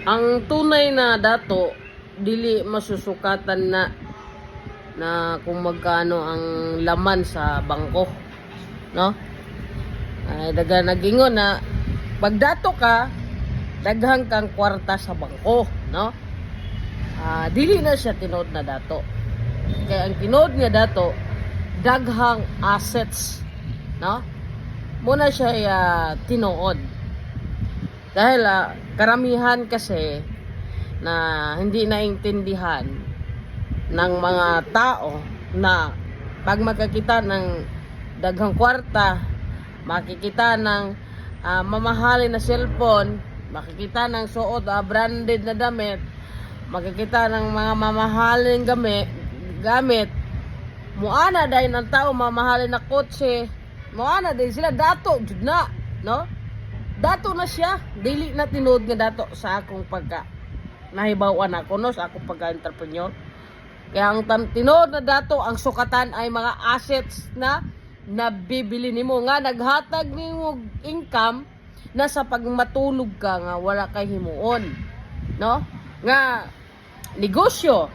Ang tunay na dato dili masusukatan na kung magkano ang laman sa bangko, no? Ay daga nagingon na pag dato ka daghang kang kwarta sa bangko, no? Dili na siya tinuod na dato. Kaya ang tinuod nga dato daghang assets, no? Muna siya tinuod. Dahil karamihan kasi na hindi naintindihan ng mga tao na pag makakita ng daghang kwarta, makikita ng mamahalin na cellphone, makikita ng suot branded na damit, makikita ng mga mamahalin gamit, muana dahil ng tao mamahalin na kotse, muana dahil sila dato jud na, no? Dato na siya, dili na tinuod nga dato sa akong pagka nahibawan ako, no, sa akong pagka-entrepreneur. Kaya ang tinuod na dato, ang sukatan ay mga assets na nabibili nimo nga naghatag nimo income na sa pagmatulog ka nga wala kay himuon, no? Nga negosyo,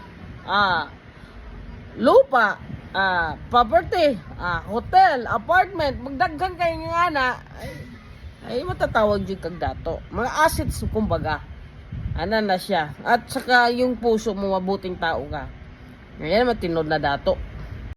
lupa, property, hotel, apartment, magdaghan kay nga na ay matatawag yung kag dato. Mga assets kumbaga. Ana na siya. At saka yung puso mo mabuting tao ka. Ngayon matinod na dato.